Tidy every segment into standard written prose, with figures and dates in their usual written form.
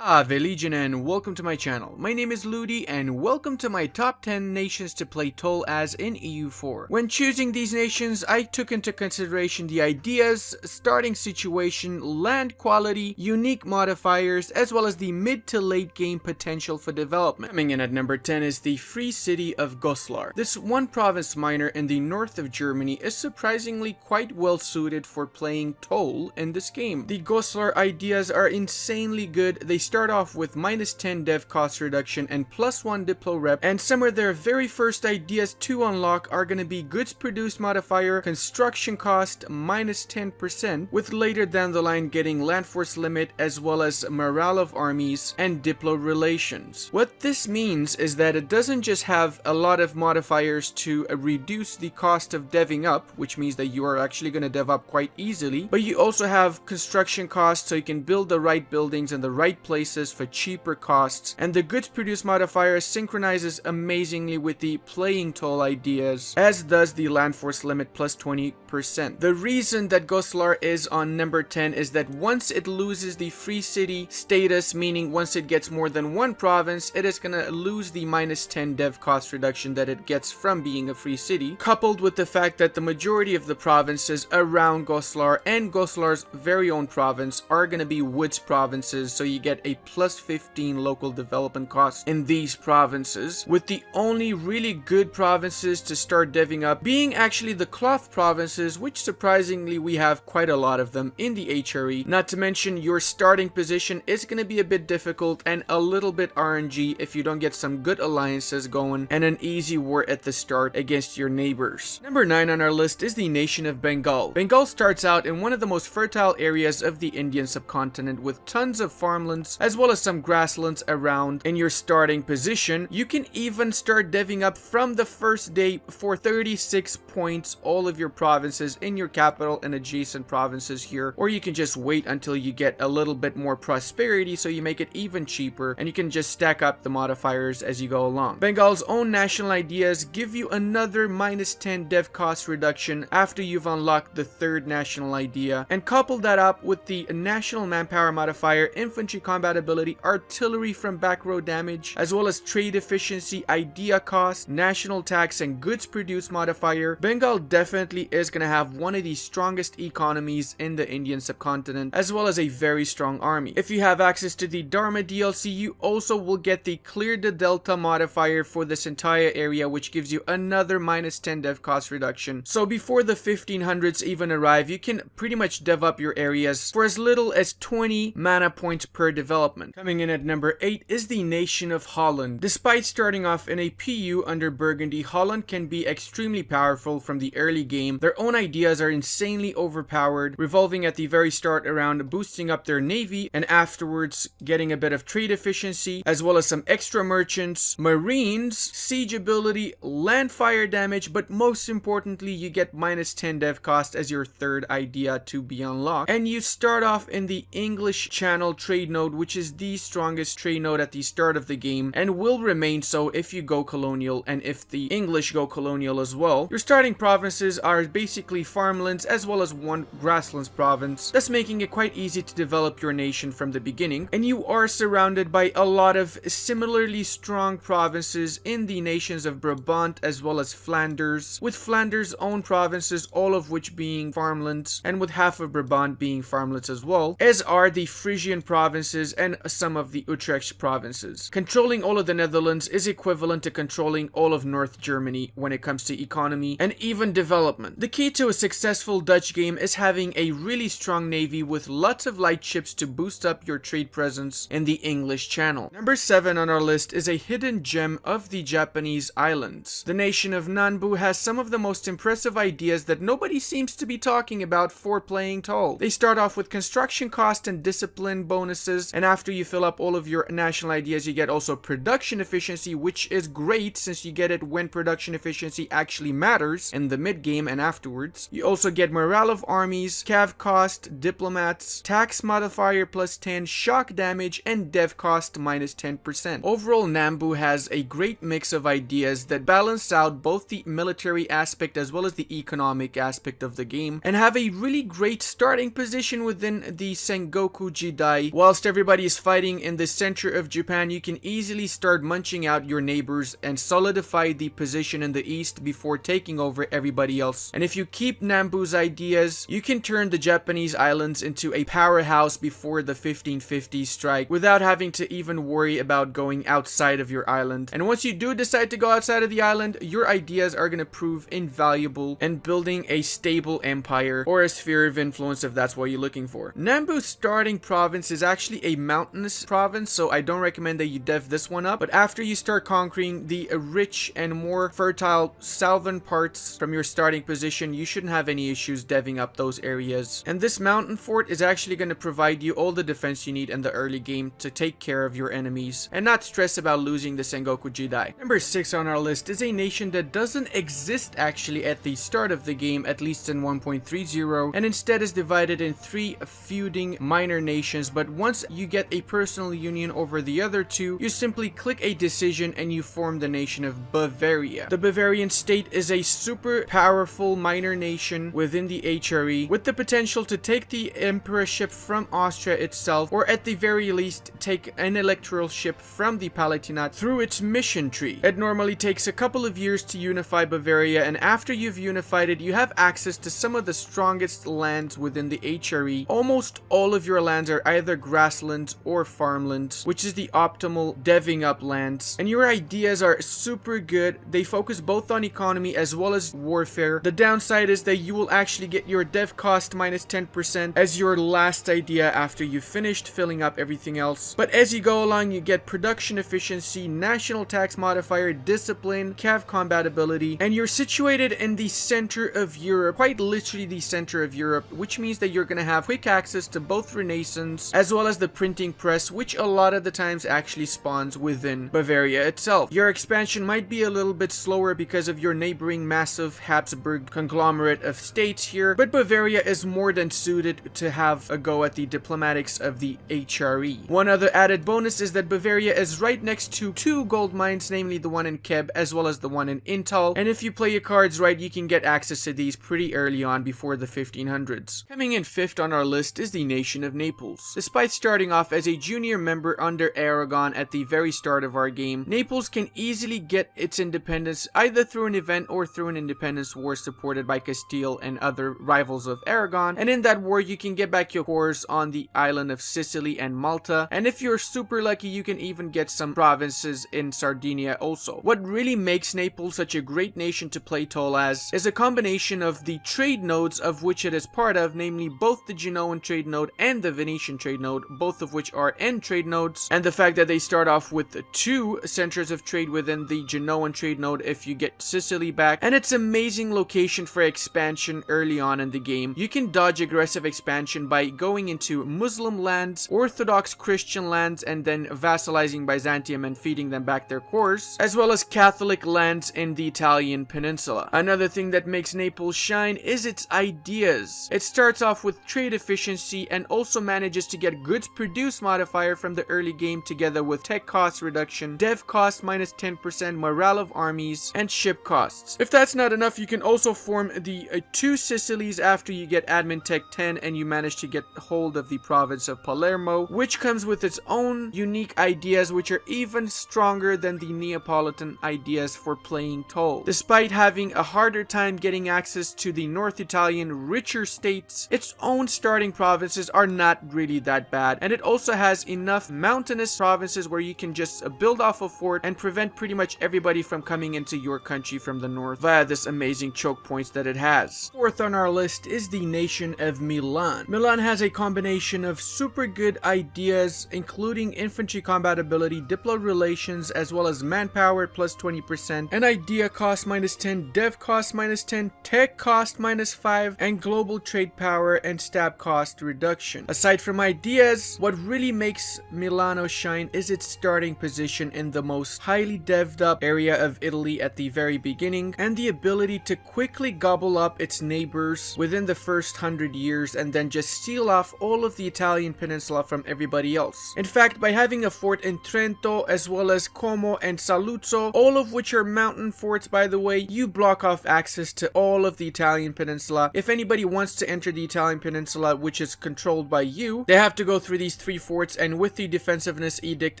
Ave Legion and welcome to my channel. My name is Ludi and welcome to my top 10 nations to play toll as in EU4. When choosing these nations, I took into consideration the ideas, starting situation, land quality, unique modifiers, as well as the mid to late game potential for development. Coming in at number 10 is the free city of Goslar. This one province minor in the north of Germany is surprisingly quite well suited for playing toll in this game. The Goslar ideas are insanely good. They start off with -10 dev cost reduction and +1 diplo rep, and some of their very first ideas to unlock are going to be goods produced modifier, construction cost -10%, with later down the line getting land force limit as well as morale of armies and diplo relations. What this means is that it doesn't just have a lot of modifiers to reduce the cost of deving up, which means that you are actually going to dev up quite easily, but you also have construction costs so you can build the right buildings in the right places for cheaper costs, and the goods produced modifier synchronizes amazingly with the playing toll ideas, as does the land force limit +20%. The reason that Goslar is on number 10 is that once it loses the free city status, meaning once it gets more than one province, it is gonna lose the -10 dev cost reduction that it gets from being a free city, coupled with the fact that the majority of the provinces around Goslar and Goslar's very own province are gonna be woods provinces, so you get a +15 local development cost in these provinces, with the only really good provinces to start deving up being actually the cloth provinces, which surprisingly we have quite a lot of them in the HRE. Not to mention your starting position is going to be a bit difficult and a little bit RNG if you don't get some good alliances going and an easy war at the start against your neighbors. Number 9 on our list is the nation of Bengal. Bengal starts out in one of the most fertile areas of the Indian subcontinent with tons of farmlands as well as some grasslands around in your starting position. You can even start deving up from the first day for 36 points all of your provinces in your capital and adjacent provinces here, or you can just wait until you get a little bit more prosperity so you make it even cheaper and you can just stack up the modifiers as you go along. Bengal's own national ideas give you another -10 dev cost reduction after you've unlocked the third national idea, and couple that up with the national manpower modifier, infantry combat ability, artillery from back row damage, as well as trade efficiency, idea cost, national tax, and goods produced modifier. Bengal definitely is going to have one of the strongest economies in the Indian subcontinent, as well as a very strong army. If you have access to the Dharma DLC, you also will get the clear the delta modifier for this entire area, which gives you another -10 dev cost reduction. So before the 1500s even arrive, you can pretty much dev up your areas for as little as 20 mana points per development. Coming in at number 8 is the nation of Holland. Despite starting off in a PU under Burgundy, Holland can be extremely powerful from the early game. Their own ideas are insanely overpowered, revolving at the very start around boosting up their navy and afterwards getting a bit of trade efficiency, as well as some extra merchants, marines, siege ability, land fire damage, but most importantly you get -10 dev cost as your third idea to be unlocked. And you start off in the English Channel trade node, which is the strongest trade node at the start of the game and will remain so if you go colonial and if the English go colonial as well. Your starting provinces are basically farmlands as well as one grasslands province, thus making it quite easy to develop your nation from the beginning, and you are surrounded by a lot of similarly strong provinces in the nations of Brabant as well as Flanders, with Flanders' own provinces all of which being farmlands and with half of Brabant being farmlands as well, as are the Frisian provinces and some of the Utrecht provinces. Controlling all of the Netherlands is equivalent to controlling all of North Germany when it comes to economy and even development. The key to a successful Dutch game is having a really strong navy with lots of light ships to boost up your trade presence in the English Channel. Number 7 on our list is a hidden gem of the Japanese islands. The nation of Nanbu has some of the most impressive ideas that nobody seems to be talking about for playing toll. They start off with construction cost and discipline bonuses, and after you fill up all of your national ideas you get also production efficiency, which is great since you get it when production efficiency actually matters, ideas in the mid-game and afterwards. You also get morale of armies, cav cost, diplomats, tax modifier plus 10, shock damage, and dev cost minus 10%. Overall, Nambu has a great mix of ideas that balance out both the military aspect as well as the economic aspect of the game, and have a really great starting position within the Sengoku Jidai. Whilst everybody is fighting in the center of Japan, you can easily start munching out your neighbors and solidify the position in the east before taking over everybody else. And if you keep Nambu's ideas, you can turn the Japanese islands into a powerhouse before the 1550s strike without having to even worry about going outside of your island. And once you do decide to go outside of the island, your ideas are going to prove invaluable in building a stable empire or a sphere of influence if that's what you're looking for. Nambu's starting province is actually a mountainous province, so I don't recommend that you dev this one up, but after you start conquering the rich and more fertile southern parts from your starting position, you shouldn't have any issues deving up those areas. And this mountain fort is actually going to provide you all the defense you need in the early game to take care of your enemies and not stress about losing the Sengoku Jidai. Number 6 on our list is a nation that doesn't exist actually at the start of the game, at least in 1.30, and instead is divided in 3 feuding minor nations. But once you get a personal union over the other 2, you simply click a decision and you form the nation of Bavaria. The Bavarian state is a super powerful minor nation within the HRE with the potential to take the emperorship from Austria itself, or at the very least take an electoralship from the Palatinate through its mission tree. It normally takes a couple of years to unify Bavaria, and after you've unified it, you have access to some of the strongest lands within the HRE. Almost all of your lands are either grasslands or farmlands, which is the optimal deving up lands, and your ideas are super good. They focus both on economy as well as warfare. The downside is that you will actually get your dev cost minus 10% as your last idea after you've finished filling up everything else. But as you go along, you get production efficiency, national tax modifier, discipline, cav combat ability, and you're situated in the center of Europe, quite literally the center of Europe, which means that you're going to have quick access to both Renaissance as well as the printing press, which a lot of the times actually spawns within Bavaria itself. Your expansion might be a little bit slower because of your neighboring massive Habsburg conglomerate of states here, but Bavaria is more than suited to have a go at the diplomatics of the HRE. One other added bonus is that Bavaria is right next to 2 gold mines, namely the one in Keb as well as the one in Intal, and if you play your cards right, you can get access to these pretty early on before the 1500s. Coming in 5th on our list is the nation of Naples. Despite starting off as a junior member under Aragon at the very start of our game, Naples can easily get its independence either through an event or through an independence war supported by Castile and other rivals of Aragon, and in that war you can get back your cores on the island of Sicily and Malta, and if you're super lucky you can even get some provinces in Sardinia also. What really makes Naples such a great nation to play toll as is a combination of the trade nodes of which it is part of, namely both the Genoan trade node and the Venetian trade node, both of which are end trade nodes, and the fact that they start off with 2 centers of trade within the Genoan trade node if you get Sicily back, and it's amazing location for expansion early on in the game. You can dodge aggressive expansion by going into Muslim lands, Orthodox Christian lands, and then vassalizing Byzantium and feeding them back their cores, as well as Catholic lands in the Italian peninsula. Another thing that makes Naples shine is its ideas. It starts off with trade efficiency and also manages to get goods produced modifier from the early game together with tech cost reduction, dev cost minus 10%, morale of armies, and ship costs. If that's not enough, you can also form the 2 Sicilies after you get admin tech 10 and you manage to get hold of the province of Palermo, which comes with its own unique ideas which are even stronger than the Neapolitan ideas for playing toll. Despite having a harder time getting access to the North Italian richer states, its own starting provinces are not really that bad, and it also has enough mountainous provinces where you can just build off a fort and prevent pretty much everybody from coming into your country from the north via this amazing choke points that it has. 4th on our list is the nation of Milan. Milan has a combination of super good ideas, including infantry combat ability, diplo relations, as well as manpower plus 20%, and idea cost minus 10, dev cost minus 10, tech cost minus 5, and global trade power and stab cost reduction. Aside from ideas, what really makes Milano shine is its starting position in the most highly devved up area of Italy at the very beginning, and the the ability to quickly gobble up its neighbors within the first 100 years and then just steal off all of the Italian peninsula from everybody else. In fact, by having a fort in Trento as well as Como and Saluzzo, all of which are mountain forts by the way, you block off access to all of the Italian peninsula. If anybody wants to enter the Italian peninsula, which is controlled by you, they have to go through these 3 forts, and with the defensiveness edict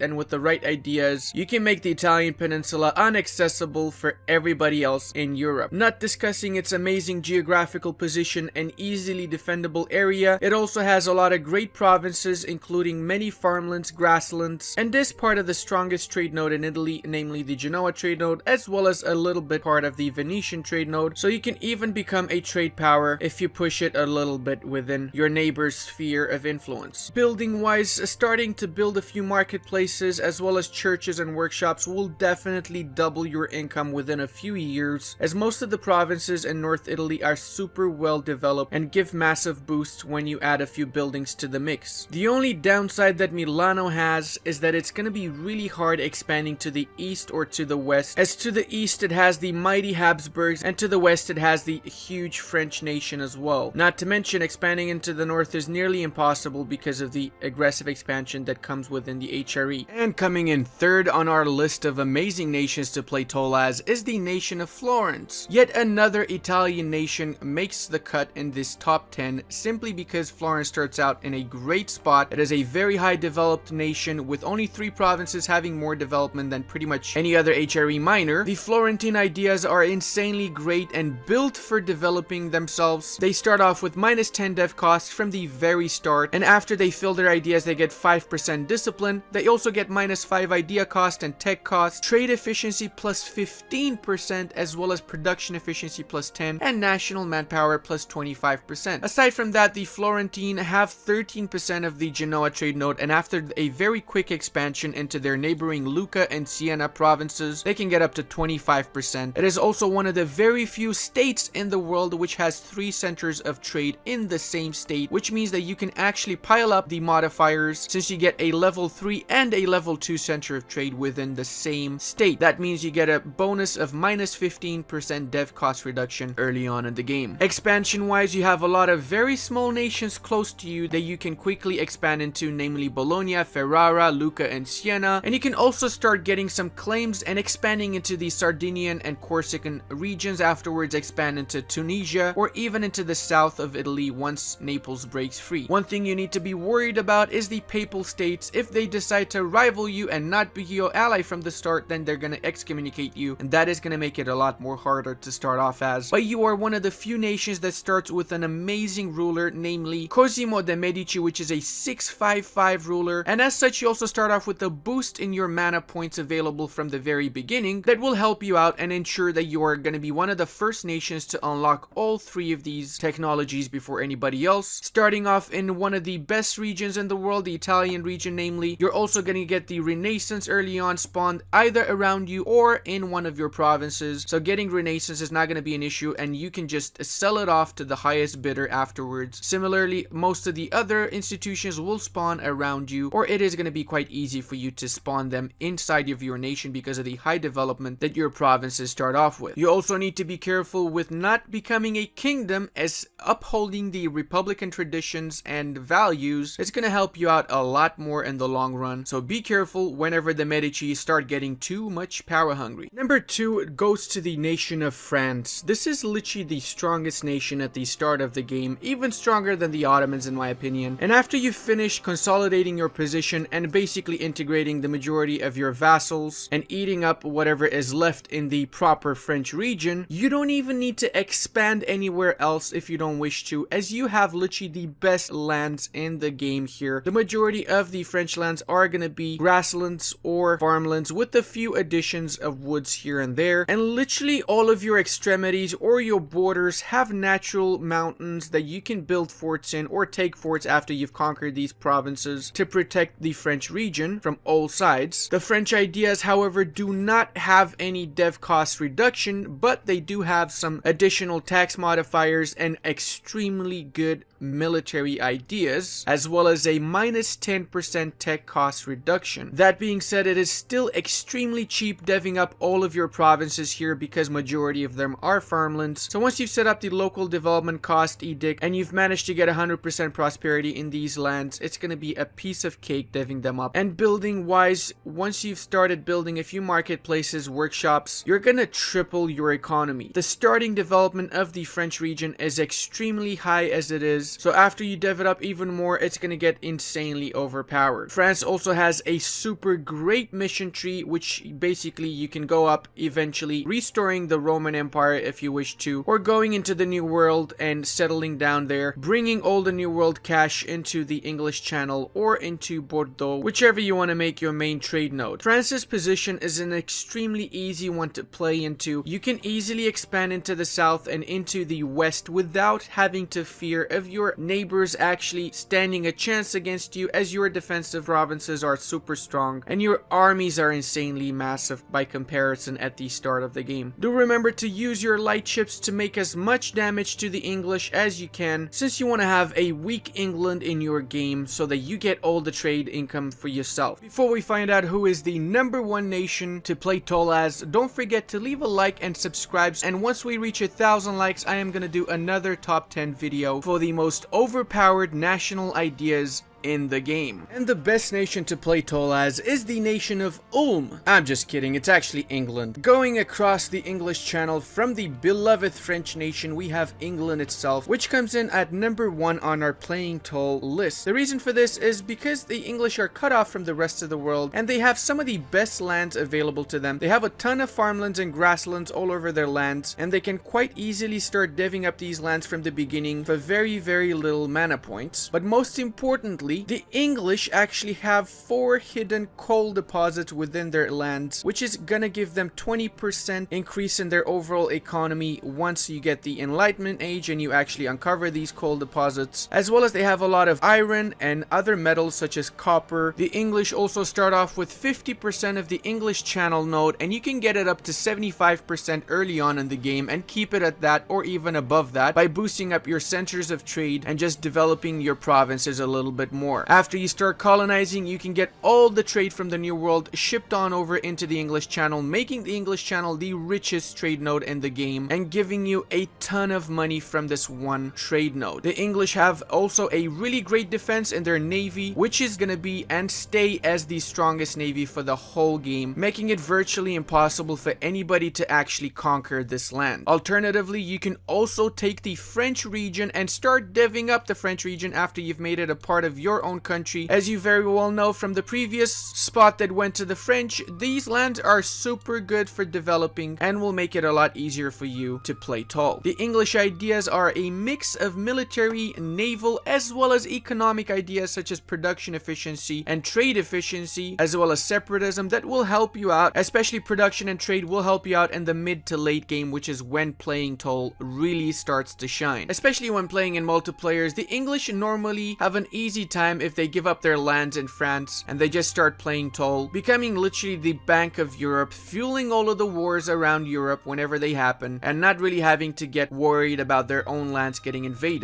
and with the right ideas, you can make the Italian peninsula inaccessible for everybody else in Europe. Not discussing its amazing geographical position and easily defendable area, it also has a lot of great provinces including many farmlands, grasslands, and this part of the strongest trade node in Italy, namely the Genoa trade node, as well as a little bit part of the Venetian trade node, so you can even become a trade power if you push it a little bit within your neighbor's sphere of influence. Building wise, starting to build a few marketplaces as well as churches and workshops will definitely double your income within a few years, as most of the provinces in North Italy are super well developed and give massive boosts when you add a few buildings to the mix. The only downside that Milano has is that it's going to be really hard expanding to the east or to the west, as to the east it has the mighty Habsburgs and to the west it has the huge French nation as well. Not to mention expanding into the north is nearly impossible because of the aggressive expansion that comes within the HRE. And coming in third on our list of amazing nations to play toll as is the nation of Florence. Yet another Italian nation makes the cut in this top 10 simply because Florence starts out in a great spot. It is a very high developed nation with only 3 provinces having more development than pretty much any other HRE minor. The Florentine ideas are insanely great and built for developing themselves. They start off with minus 10 dev costs from the very start, and after they fill their ideas they get 5% discipline. They also get minus 5 idea cost and tech cost, trade efficiency plus 15%, as well as production efficiency plus 10 and national manpower plus 25%. Aside from that, the Florentine have 13% of the Genoa trade node, and after a very quick expansion into their neighboring Lucca and Siena provinces, they can get up to 25%. It is also one of the very few states in the world which has 3 centers of trade in the same state, which means that you can actually pile up the modifiers since you get a level 3 and a level 2 center of trade within the same state. That means you get a bonus of minus 15% dev cost reduction early on in the game. Expansion wise, you have a lot of very small nations close to you that you can quickly expand into, namely Bologna, Ferrara, Lucca, and Siena, and you can also start getting some claims and expanding into the Sardinian and Corsican regions, afterwards expand into Tunisia or even into the south of Italy once Naples breaks free. One thing you need to be worried about is the Papal States. If they decide to rival you and not be your ally from the start, then they're gonna excommunicate you, and that is gonna make it a lot more harder to start off as. But you are one of the few nations that starts with an amazing ruler, namely Cosimo de' Medici, which is a 655 ruler, and as such you also start off with a boost in your mana points available from the very beginning that will help you out and ensure that you are going to be one of the first nations to unlock all 3 of these technologies before anybody else. Starting off in one of the best regions in the world, the Italian region namely, you're also going to get the Renaissance early on spawned either around you or in one of your provinces, so getting Renaissance is not going to be an issue and you can just sell it off to the highest bidder afterwards. Similarly, most of the other institutions will spawn around you, or it is going to be quite easy for you to spawn them inside of your nation because of the high development that your provinces start off with. You also need to be careful with not becoming a kingdom, as upholding the republican traditions and values is going to help you out a lot more in the long run, so be careful whenever the Medici start getting too much power hungry. Number 2 goes to the nation of France. This is literally the strongest nation at the start of the game, even stronger than the Ottomans in my opinion, and after you finish consolidating your position and basically integrating the majority of your vassals and eating up whatever is left in the proper French region, you don't even need to expand anywhere else if you don't wish to, as you have literally the best lands in the game here. The majority of the French lands are going to be grasslands or farmlands with a few additions of woods here and there, and literally all of your extremities or your borders have natural mountains that you can build forts in or take forts after you've conquered these provinces to protect the French region from all sides. The French ideas, however, do not have any dev cost reduction, but they do have some additional tax modifiers and extremely good military ideas, as well as a minus 10% tech cost reduction. That being said, it is still extremely cheap deving up all of your provinces here because majority of them are farmlands. So once you've set up the local development cost edict and you've managed to get 100% prosperity in these lands, it's going to be a piece of cake deving them up. And building wise, once you've started building a few marketplaces, workshops, you're going to triple your economy. The starting development of the French region is extremely high as it is, so after you dev it up even more, it's going to get insanely overpowered. France also has a super great mission tree, which basically you can go up eventually restoring the Roman Empire if you wish to, or going into the New World and settling down there, bringing all the New World cash into the English Channel or into Bordeaux, whichever you want to make your main trade node. France's position is an extremely easy one to play into. You can easily expand into the south and into the west without having to fear of your neighbors actually standing a chance against you, as your defensive provinces are super strong and your armies are insanely massive by comparison at the start of the game. Do remember to use your light ships to make as much damage to the English as you can, since you want to have a weak England in your game so that you get all the trade income for yourself. Before we find out who is the #1 nation to play toll as, don't forget to leave a like and subscribe, and once we reach 1,000 likes, I am going to do another top 10 video for the most overpowered national ideas in the game. And the best nation to play toll as is the nation of Ulm. I'm just kidding, it's actually England. Going across the English Channel from the beloved French nation, we have England itself, which comes in at #1 on our playing toll list. The reason for this is because the English are cut off from the rest of the world and they have some of the best lands available to them. They have a ton of farmlands and grasslands all over their lands, and they can quite easily start deving up these lands from the beginning for very, very little mana points. But most importantly, the English actually have 4 hidden coal deposits within their lands, which is gonna give them 20% increase in their overall economy once you get the Enlightenment age and you actually uncover these coal deposits, as well as they have a lot of iron and other metals such as copper. The English also start off with 50% of the English Channel node, and you can get it up to 75% early on in the game and keep it at that or even above that by boosting up your centers of trade and just developing your provinces a little bit more. After you start colonizing, you can get all the trade from the New World shipped on over into the English Channel, making the English Channel the richest trade node in the game and giving you a ton of money from this one trade node. The English have also a really great defense in their navy, which is gonna be and stay as the strongest navy for the whole game, making it virtually impossible for anybody to actually conquer this land. Alternatively, you can also take the French region and start deving up the French region after you've made it a part of your own country. As you very well know from the previous spot that went to the French, these lands are super good for developing and will make it a lot easier for you to play toll. The English ideas are a mix of military, naval, as well as economic ideas such as production efficiency and trade efficiency, as well as separatism that will help you out. Especially production and trade will help you out in the mid to late game, which is when playing toll really starts to shine. Especially when playing in multiplayers, the English normally have an easy time if they give up their lands in France and they just start playing toll, becoming literally the Bank of Europe, fueling all of the wars around Europe whenever they happen, and not really having to get worried about their own lands getting invaded.